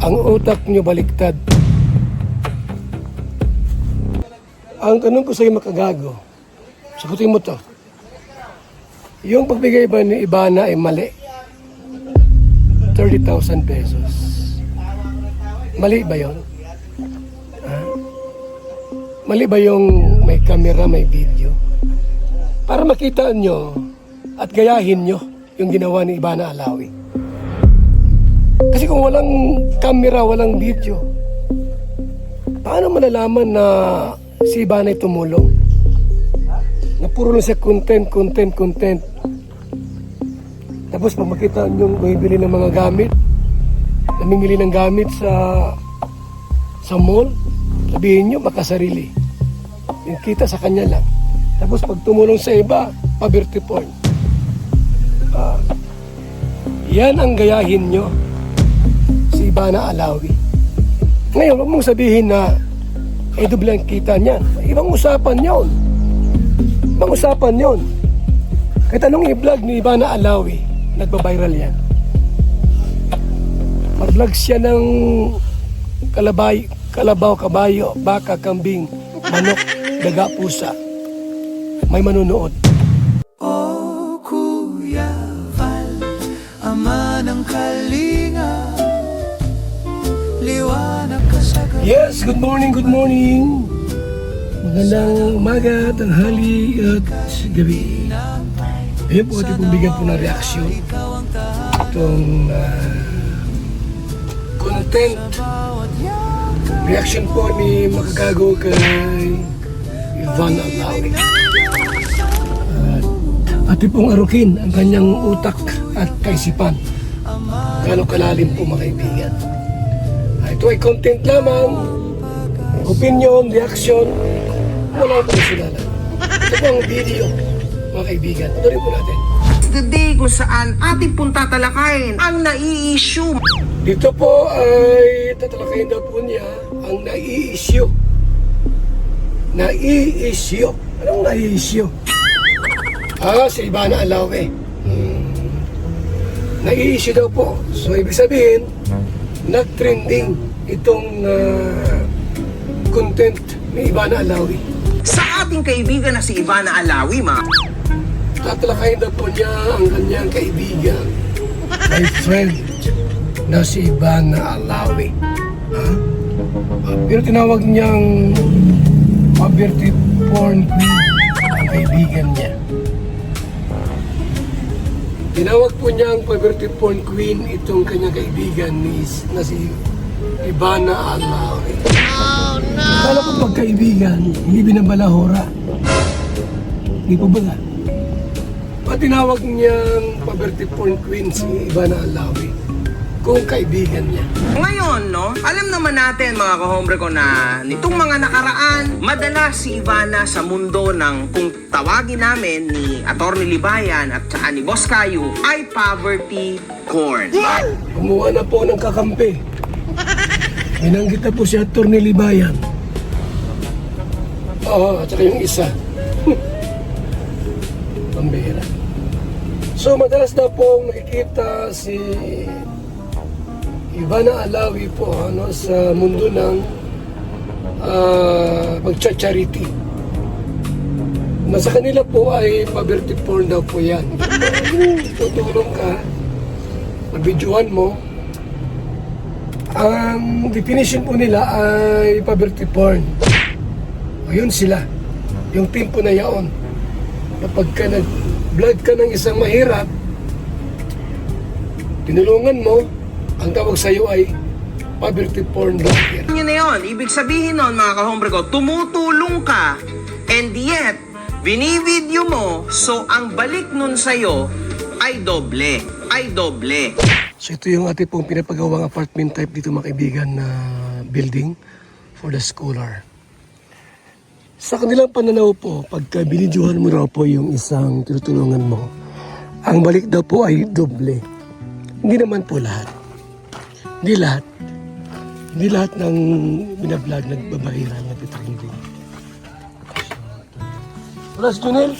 Ang utak nyo baliktad. Ang tanong ko sa iyo makagago, sagutin mo to. Yung pagbigay ba ni Ivana ay mali? 30,000 pesos. Mali ba yun? Ha? Mali ba yung may camera, may video? Para makita nyo at gayahin nyo yung ginawa ni Ivana Alawi. Kasi kung walang camera, walang video, paano malalaman na si Ivana ay tumulong? Na puro lang siya content. Tapos pag makita nyo bumibili ng mga gamit, namimili ng gamit sa mall, sabihin nyo makasarili. Yung kita sa kanya lang. Tapos pag tumulong sa iba, pa-birthday point. Yan ang gayahin nyo, si Ivana Alawi. Ngayon, huwag mong sabihin na doble ang kita niyan. Ibang usapan yun. Kahit anong i-vlog ni Ivana Alawi, nagbabiral yan. Mag-vlog siya ng kalabaw, kabayo, baka, kambing, manok, daga, pusa. May manunood. Oh, Kuya Val, ama ng kalinga, liwanag ka sa gabi. Yes, good morning. Magandang umaga, tanghali at gabi. Ayun po, ating bigyan po ng reaksyon. Itong content. Reaction po ni makagago kay Ivana Alawi. At ating pong arukin ang kanyang utak at kaisipan. Gano'ng kalalim po mga kaibigan. Ito ay content lamang. Opinion, reaction, walang personalan. Ito po ang video, mga kaibigan. Tuloy po natin. The day kung saan ating pong tatalakayin ang nai-issue. Dito po ay tatalakayin daw po niya ang nai-issue. Nai-issue. Anong nai-issue? Si Ivana Alawi. Nai-issue daw po. So, ibig sabihin, nag-trending itong content ni Ivana Alawi. Sa ating kaibigan na si Ivana Alawi, Tatalakayin daw po niya ang kanyang kaibigan, my friend, na si Ivana Alawi. Pero tinawag niyang poverty porn queen ang kaibigan niya. Tinawag po niyang poverty porn queen itong kanyang kaibigan na si Ivana Alawi. Oh no! Kala ko pagkaibigan, hindi binabalahora. Hindi po ba nga? At tinawag niyang poverty porn queen si Ivana Alawi kung kaibigan niya. Ngayon, alam naman natin mga kahombre ko na nitong mga nakaraan, madalas si Ivana sa mundo ng kung tawagin namin ni Atty. Libayan at saka ni Boss Caillou ay poverty porn. Kumuha na po ng kakampi. Binanggit na po si Atty. Libayan. At saka yung isa. Pambira. So madalas na pong nakikita si Ivana Alawi po sa mundo ng magcha-charity. Nasa kanila po ay poverty porn daw po yan. Tutulong ka, mabidyohan mo. Ang definition po nila ay poverty porn. Ayun sila. Yung team po na yaon. Kapag ka nag-vlog ka ng isang mahirap, tinulungan mo, ang tawag sa'yo ay poverty porn vlogger. Yun na yun. Ibig sabihin nun mga kahombre ko, tumutulong ka and yet, binivideo mo, so ang balik nun sa'yo ay doble. So ito yung ating pong pinapagawang apartment type dito mga kaibigan na building for the scholar. Sa kanilang pananaw po, pagka binidyohan mo raw po yung isang tinutulungan mo, ang balik daw po ay doble. Hindi naman po lahat. Hindi lahat ng binablog nagbabahiran, nagtitrending. Wala si Junel?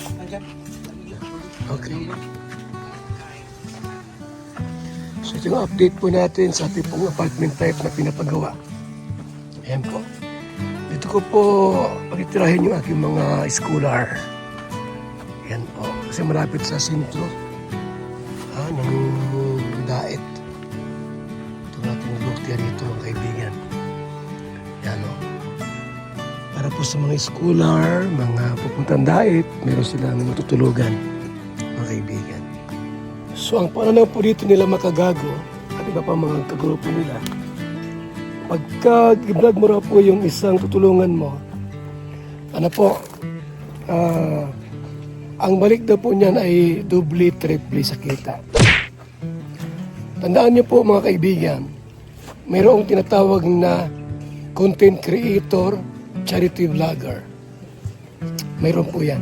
Okay. So So ito yung update po natin sa ating pong apartment type na pinapagawa. Ayan po. Dito ko po pagtitirahin yung aking mga scholar. Ayan po. Kasi malapit sa sentro ng Daet. Ito natin luktiya rito mga kaibigan. Ayan o. Para po sa mga scholar, mga pupuntang Daet, meron silang matutulugan mga kaibigan. So ang pananaw po dito nila makagago at iba pa mga kagrupo nila, pagka i-vlog mo raw po yung isang tutulungan mo, ano po, ang balik daw po niyan ay doble, triple sa kita. Tandaan niyo po mga kaibigan, mayroong tinatawag na content creator, charity vlogger. Mayroon po yan.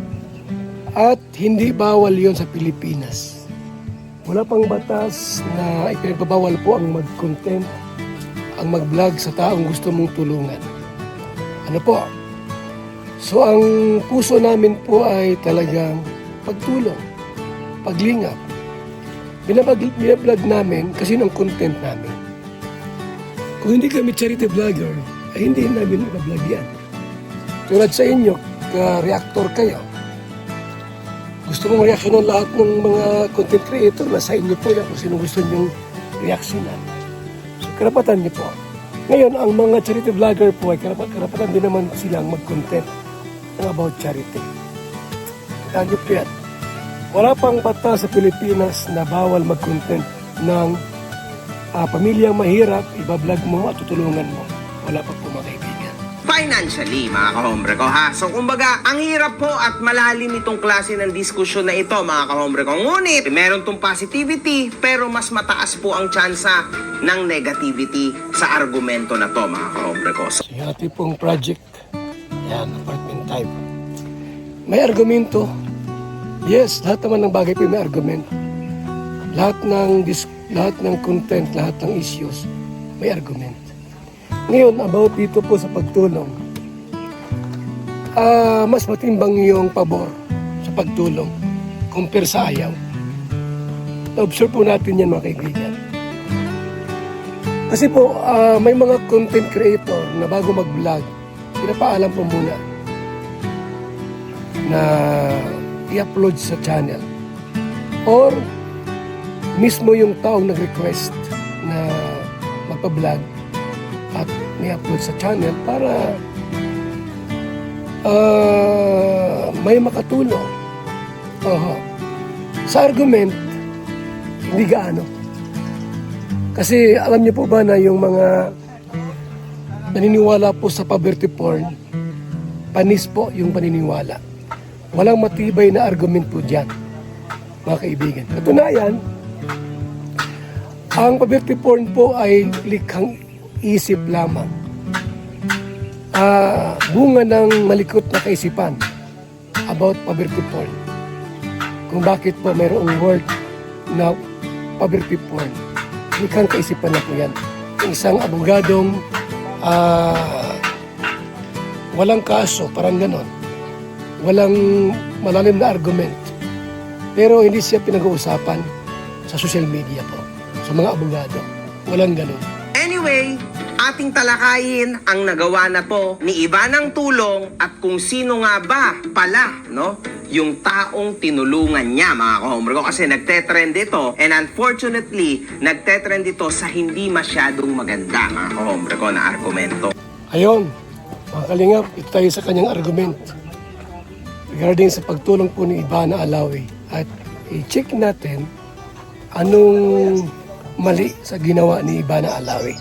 At hindi bawal yon sa Pilipinas. Wala pang batas na ipinagbabawal po ang mag-content, ang mag-vlog sa taong gusto mong tulungan. Ano po? So ang puso namin po ay talagang pagtulong, paglingap. Binablog namin kasi ng content namin. Kung hindi kami charity vlogger, ay hindi namin ibablog yan. Tulad sa inyo, ka-reactor kayo. Gusto mong reaksyon ng lahat ng mga content creator na sa inyo po yan kung sino gusto nyong reaksyonan. So, karapatan niyo po. Ngayon, ang mga charity vlogger po ay karapatan din naman silang mag-content about charity. Tandaan niyo po yan. Wala pang bata sa Pilipinas na bawal mag-content ng pamilyang mahirap, ibablog mo at tutulungan mo. Wala pa po mga kaibigan. Financially, mga kahombre ko ha. So kumbaga, ang hirap po at malalim itong klase ng diskusyon na ito, mga kahombre ko. Ngunit, meron tong positivity, pero mas mataas po ang tsansa ng negativity sa argumento na to, mga kahombre ko. So, So, yung ating pong project, yan, apartment type. May argumento. Yes, lahat naman ng bagay po may argumento. Lahat ng content, lahat ng issues, may argument. Ngayon, about dito po sa pagtulong, mas matimbang yung pabor sa pagtulong compare sa ayaw. Na-observe po natin yan mga kaibigan. Kasi po, may mga content creator na bago mag-vlog, pinapaalam po muna na i-upload sa channel. Or, mismo yung taong nag-request na magpa-vlog at i-upload sa channel para may makatulong. Sa argument, hindi gaano. Kasi alam niyo po ba na yung mga naniniwala po sa poverty porn, panis po yung paniniwala. Walang matibay na argument po dyan, mga kaibigan. Katunayan, ang poverty porn po ay likhang isip lamang. Bunga ng malikot na kaisipan about poverty porn. Kung bakit po mayroong word na poverty porn. Likhang kaisipan na po yan. Isang abogadong walang kaso, parang ganon. Walang malalim na argument. Pero hindi siya pinag-uusapan sa social media po. Sa mga abogado. Walang ganon. anyway, ating talakayin ang nagawa na to ni Ivanang Tulong at kung sino nga ba pala, no? Yung taong tinulungan niya, mga ka-hombre ko, kasi nagtetrend ito, and unfortunately, nagtetrend ito sa hindi masyadong maganda, mga ka-hombre ko, na argumento. Ayon, mga kalingap, ito tayo sa kanyang argument regarding sa pagtulong po ni Ivana Alawi. At i-check natin anong mali sa ginawa ni Ivana Alawi.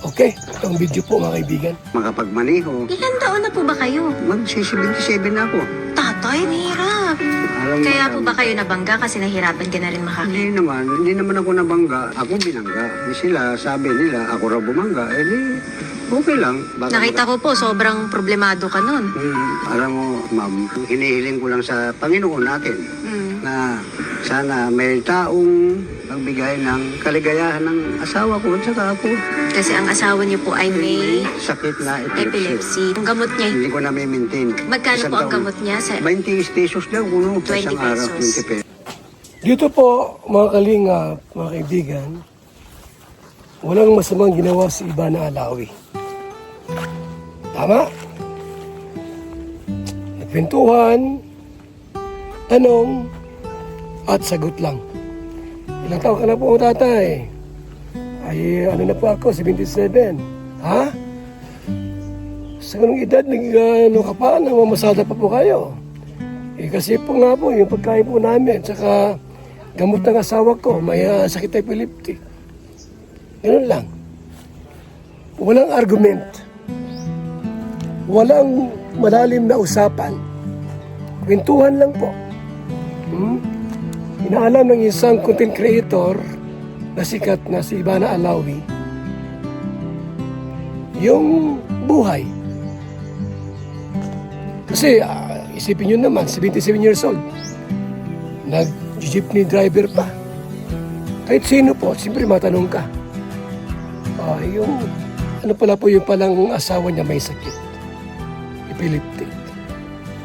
Okay, itong video po mga kaibigan. Makapagmaneho. Ilan taon na po ba kayo? Mag-77 na ako. Tatay, mahirap. Alam mo, Kaya po ba kayo nabangga kasi nahirapan ka na rin makakita? Hindi naman ako nabangga. Ako binangga. Sila, sabi nila, ako raw bumangga. Okay lang. Nakita ko po, sobrang problemado ka nun. Alam mo, ma'am, hinihiling ko lang sa Panginoon natin na sana may taong magbigay ng kaligayahan ng asawa ko at saka ako. Kasi ang asawa niyo po ay may Sakit na epilepsy. Ang gamot niya, Hindi ko na may maintain. magkano Isang po ang taon. gamot niya? Sa 20 pesos daw kuno. 20 Isang araw, pesos. 20 pesos. Dito po mga kalingap, mga kaibigan, walang masamang ginawa si Ivana Alawi. Tama? Nagkwentuhan, tanong, at sagot lang. Ilang taon ka na po, tatay? Ay, ano na po ako, 77. Ha? Sa ganung edad, ano ka pa, namamasada pa po kayo. Eh kasi po nga po, yung pagkain po namin, saka gamot ng asawa ko, may sakit epileptic. Ganun lang. Walang argument. Walang malalim na usapan. Kwentuhan lang po. Inaalam ng isang content creator na sikat na si Ivana Alawi yung buhay. Kasi isipin nyo naman, 77 years old, nag-jeepney driver pa. Kahit sino po, siyempre matanong ka. Yung ano pala po yung palang asawa niya may sakit. Epileptic.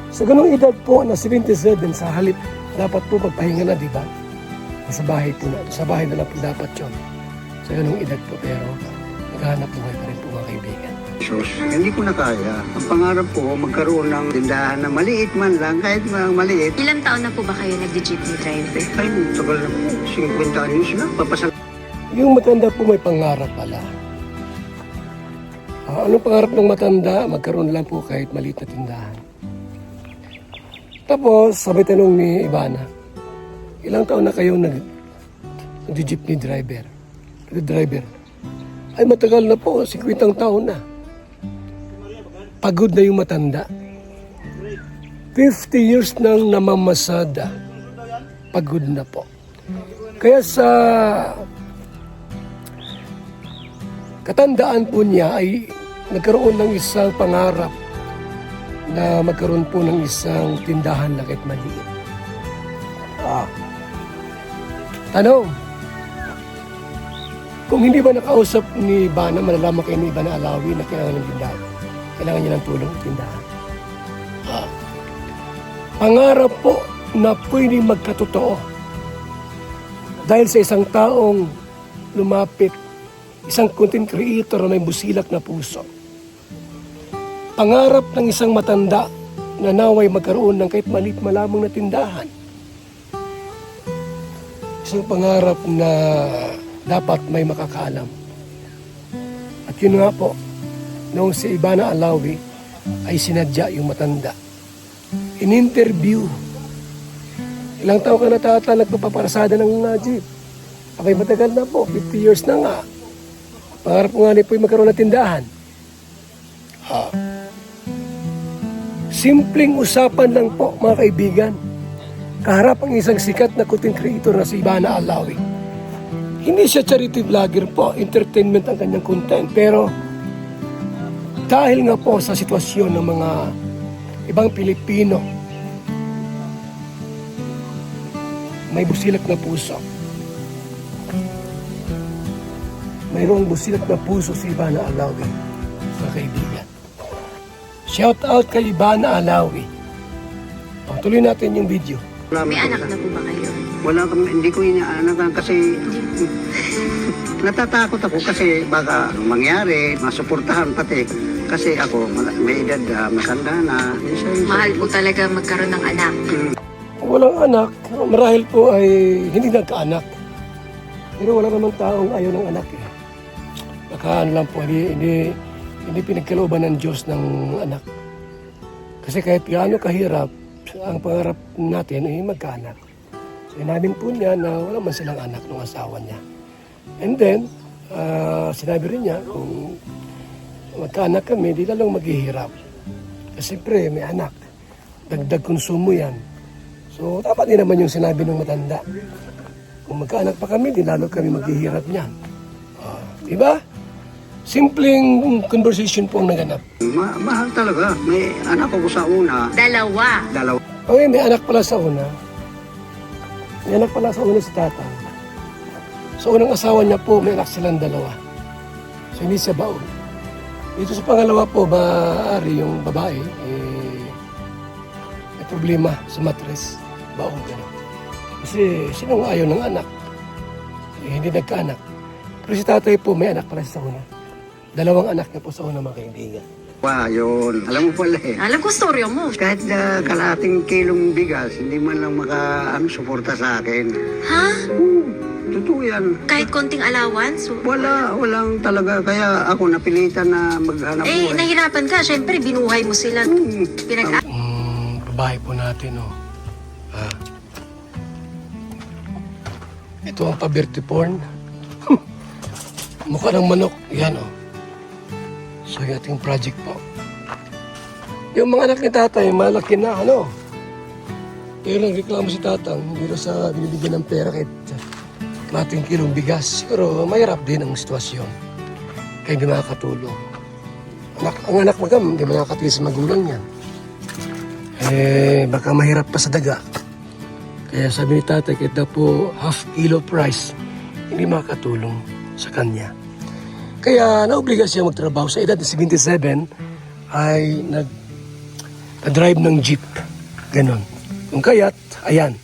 Sa ganung edad po na 77, sa halip dapat po magpahinga na, di ba? Sa bahay po na. Sa bahay na lang po dapat yun. Sa ganung edad po, pero naghahanap buhay pa rin po mga kaibigan. Sus, hindi ko na kaya. Ang pangarap ko, magkaroon ng tindahan na maliit man lang, kahit maliit. Ilang taon na po ba kayo nagdi-jeepney driver? Ay, tagal na po. 50 anyos na. Papasal. Yung matanda po may pangarap pala. Anong pangarap ng matanda? Magkaroon lang po kahit maliit na tindahan. Tapos, sabi tanong ni Ivana, ilang taon na kayo nag-jeepney driver? Nag-driver? Ay, matagal na po. 50 taon na. Pagod na yung matanda. 50 years nang namamasada. Pagod na po. Kaya sa katandaan po niya ay nagkaroon ng isang pangarap na magkaroon po ng isang tindahan na kahit maliit. Tanong, kung hindi ba nakausap ni Ivana, malalaman kayo ni Ivana Alawi na kailangan ng tindahan. Kailangan niya ng tulong ng tindahan. Pangarap po na pwedeng magkatotoo dahil sa isang taong lumapit, isang content creator na may busilak na puso. Pangarap ng isang matanda na naway magkaroon ng kahit maliit malamang na tindahan. Isang pangarap na dapat may makakaalam. At yun nga po, noong si Ivana Alawi ay sinadya yung matanda. In-interview. Ilang taon ka na tata nagpapaparasada ng jeep? Abay matagal na po, 50 years na nga. Pangarap ko nga po yung magkaroon ng tindahan. Simpleng usapan lang po mga kaibigan. Kaharap ang isang sikat na content creator na si Ivana Alawi. Hindi siya charity vlogger po, entertainment ang kanyang content. Pero dahil nga po sa sitwasyon ng mga ibang Pilipino, may busilak na puso. Mayroong busilak na puso si Ivana Alawi, mga kaibigan. Shout out kay Ivana Alawi. Tuloy natin yung video. May anak na po ba kayo? Wala kami, hindi ko inaanakan kasi natatakot ako kasi baka mangyari, masuportahan pati. Kasi ako, may edad, matanda na. Mahal po talaga magkaroon ng anak. Walang anak, marahil po ay hindi nagkaanak. Pero wala naman taong ayaw ng anak eh. Baka ano lang po, hindi pinagkalooban ng Diyos ng anak. Kasi kahit gaano kahirap, ang pangarap natin ay magkaanak. So inamin po niya na wala man silang anak ng asawa niya. And then, sinabi rin niya, kung magkaanak kami, di lalong maghihirap. Kasi siyempre, may anak. Dagdag konsumo yan. So, dapat din naman yung sinabi ng matanda. Kung magkaanak pa kami, di lalo kami maghihirap niyan. Diba? Simpleng conversation po ang naganap. Mahal talaga. May anak ko sa una. Dalawa. Okay, may anak pala sa una. May anak pala sa una si tata. Sa unang asawa niya po, may anak silang dalawa. So, hindi siya baon. Dito sa pangalawa po, maaari yung babae, may problema sa matres. Baon ka na. Kasi sinong ayaw ng anak? Hindi nagkaanak. Pero si tatay po, may anak pala sa una. 2 anak niya po sa una, mga kaibigan. Wow, yun. Alam mo pala eh. Alam ko storya mo. Kahit kalating kilong bigas, hindi man lang suporta sa akin. Ha? Totoo yan. Kahit konting allowance? Walang talaga. Kaya ako napilitan na maghanap buhay. Nahirapan ka. Siyempre, binuhay mo sila. Pinag- Babae po natin, oh. Ito ang pa-birthday porn. Mukha ng manok. Yan, oh. So, yung ating project po. Yung mga anak ni tatay, malaki na, ano. Kaya lang reklamo si tatang, hindi na sa binibigyan ng pera kahit mating kilong bigas. Pero mahirap din ang sitwasyon. Kaya hindi makakatulong. Ang anak magam, hindi makakatiis sa magulang niya. Baka mahirap pa sa daga. Kaya sabi ni tatay, kahit daw po half kilo price, hindi makakatulong sa kanya. Kaya naobliga siya magtrabaho. Sa edad na 77 ay nag-drive ng jeep. Ganon. Kung kaya't, ayan,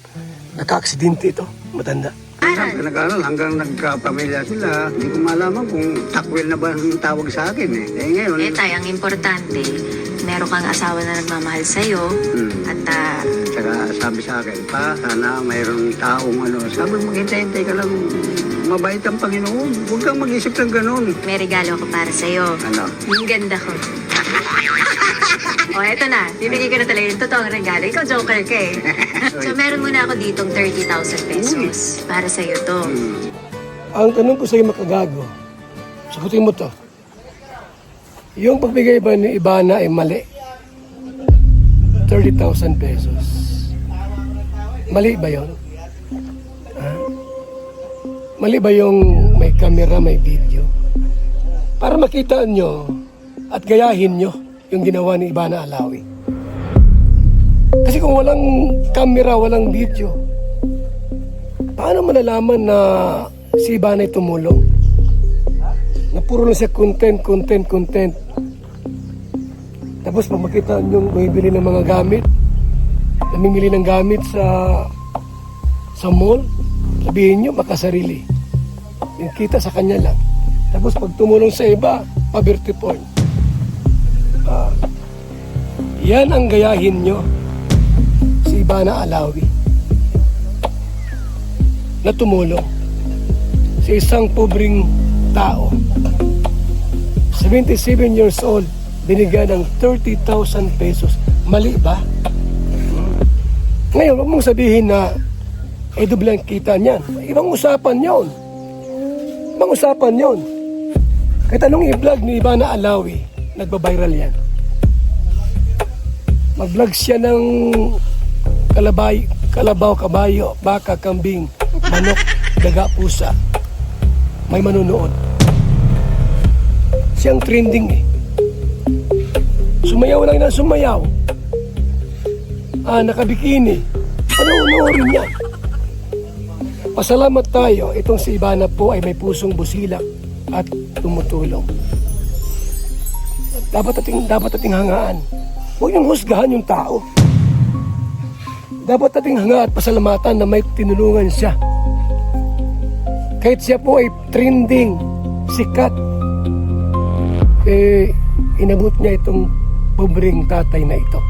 naka-aksidente ito, matanda. Nag-aaral hanggang nagkapamilya sila. Hindi ko malaman kung takwil na ba ang tawag sa akin eh. Ngayon. tay, ang importante, meron kang asawa na nagmamahal sa'yo. At Saka sabi sa akin, pa, sana mayroong taong sabi maghintay-hintay ka lang, mabait ang Panginoon. Huwag kang mag-isip ng ganun. may regalo ako para sa'yo. Ano? Yung ganda ko. O, eto na. Bibigay ko na talaga yung totoong regalo. Ikaw, joker ka eh. So, meron muna ako ditong 30,000 pesos. Para sa'yo to. Ang tanong ko sa iyo, makagago, sagutin mo to. Yung pagbigay ba ni Ivana ay mali? 30,000 pesos. Mali ba yun? Ha? Mali ba yung may camera, may video? Para makita nyo at gayahin nyo yung ginawa ni Ivana Alawi. Kasi kung walang camera, walang video, paano malalaman na si Ivana ay tumulong? Na puro lang siya content. Tapos pag makita nyo bumibili ng mga gamit, namimili ng gamit sa mall, sabihin nyo makasarili. Yung kita sa kanya lang. Tapos pag tumulong sa iba, pa-birthday porn. Yan ang gayahin nyo si Ivana Alawi na tumulong sa isang pobreng tao. 77 years old, binigyan ng 30,000 pesos. Mali ba? Ngayon, huwag mong sabihin na doble ang kita niyan. Ibang usapan yun. Kahit anong i-vlog ni Ivana Alawi, nagbabiral yan. Mag-vlog siya ng kalabaw, kabayo, baka, kambing, manok, daga, pusa. May manunood. Siyang trending eh. Sumayaw lang na sumayaw. Nakabikini. Panoorin niya. Pasalamat tayo, itong si Ivana po ay may pusong busilak at tumutulong. Dapat ating hangaan. Huwag niyong husgahan yung tao. Dapat ating hanga at pasalamatan na may tinulungan siya. Kahit siya po ay trending, sikat, inabot niya itong pobreng tatay na ito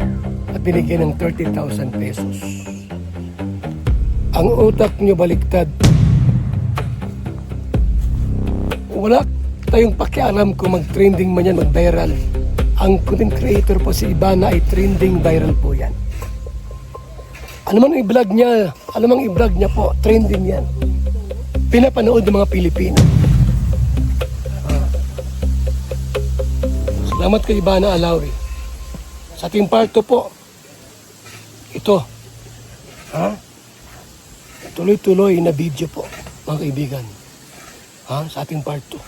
at binigyan ng 30,000 pesos. Ang utak niyo baliktad. Wala tayong pakialam kung mag-trending man yan, mag-viral. Ang content creator po si Ivana ay trending viral po yan. Ano man i-vlog niya po, trending yan. Pinapanood ng mga Pilipino. Salamat kay Ivana Alawi. Sa ating part 2 po, ito. Tuloy-tuloy na video po, mga kaibigan. Sa ating part 2.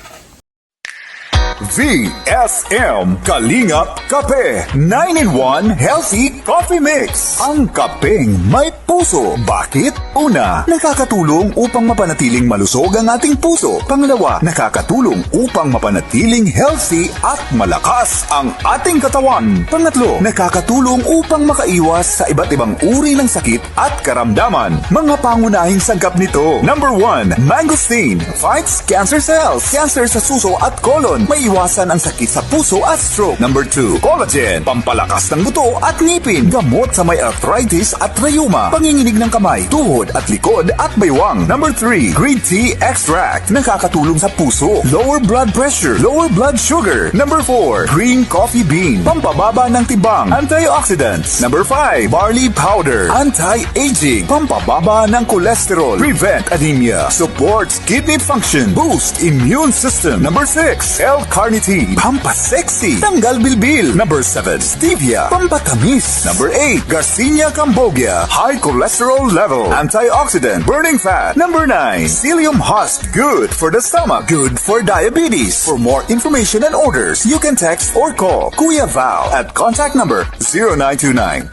VSM Kalingap Kape 9-in-1 Healthy Coffee Mix. Ang kapeng may puso. Bakit? Una, nakakatulong upang mapanatiling malusog ang ating puso. Pangalawa, nakakatulong upang mapanatiling healthy at malakas ang ating katawan. Pangatlo, nakakatulong upang makaiwas sa iba't ibang uri ng sakit at karamdaman. Mga pangunahing sangkap nito. Number 1, mangosteen fights cancer cells. Cancer sa suso at colon. Maiwasan ang sakit sa puso at stroke. Number 2, collagen, pampalakas ng buto at ngipin. Gamot sa may arthritis at rheuma. Panginginig ng kamay, tuhod at likod at baywang. Number 3, green tea extract. Nakakatulong sa puso. Lower blood pressure, lower blood sugar. Number 4, green coffee bean. Pampababa ng tibang. Antioxidants. Number 5, barley powder. Anti-aging. Pampababa ng cholesterol. Prevent anemia. Supports kidney function. Boost immune system. Number 6, L-carnitine. Pampasexy. Tanggal bilbil. Number 7, stevia. Pampatamis. Number 8, Garcinia cambogia. High cholesterol level. Antioxidant. Burning fat. Number 9, psyllium husk. Good for the stomach. Good for diabetes. For more information and orders, you can text or call Kuya Val at contact number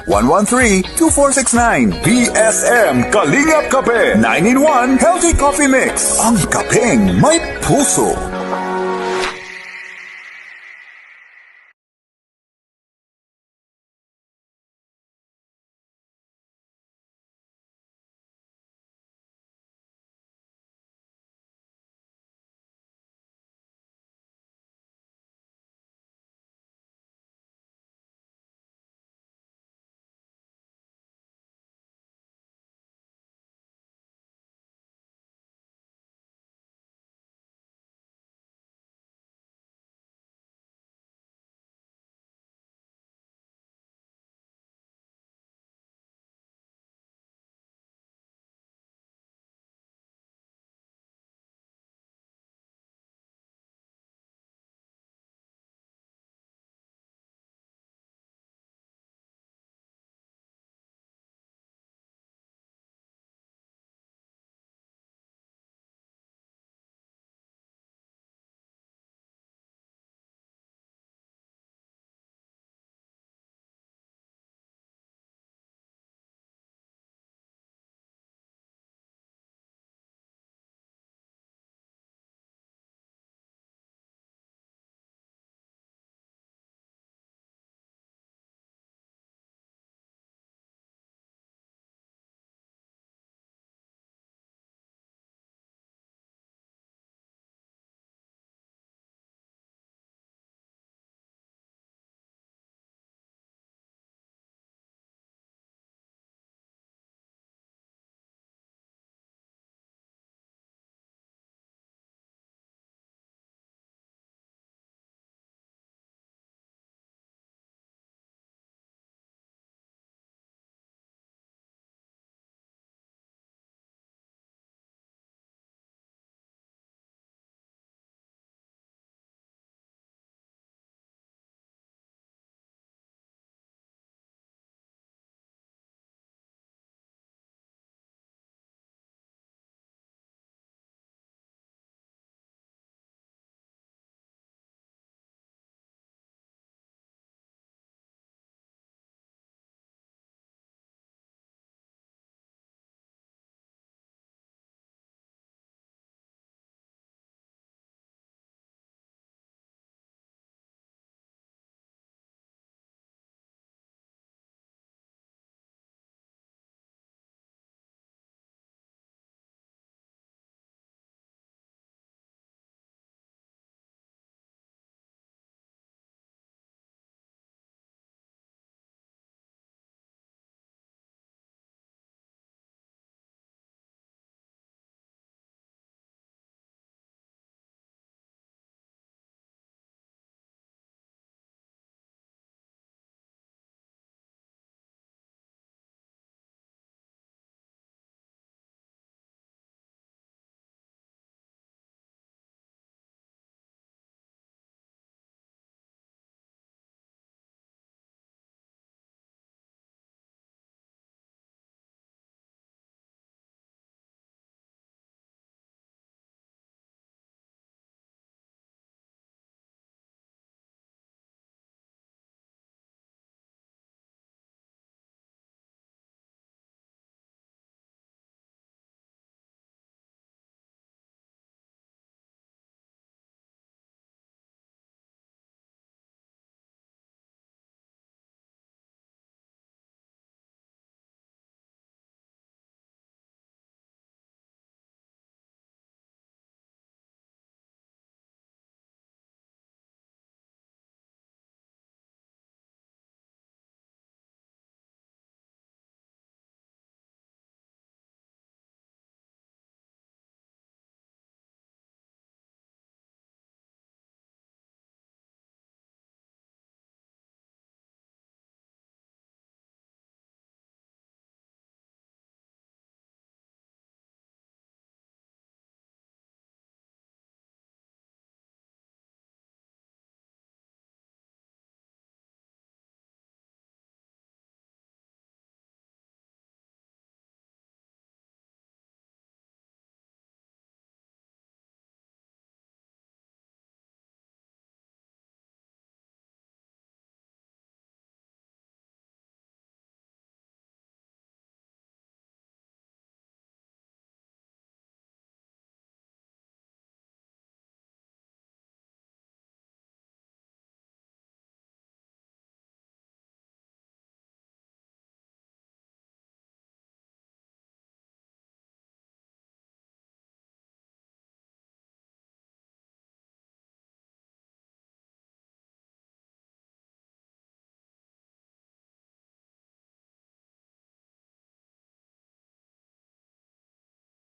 0929-113-2469. PSM Kalingap Kape 9-in-1 Healthy Coffee Mix. Ang kapeng may puso.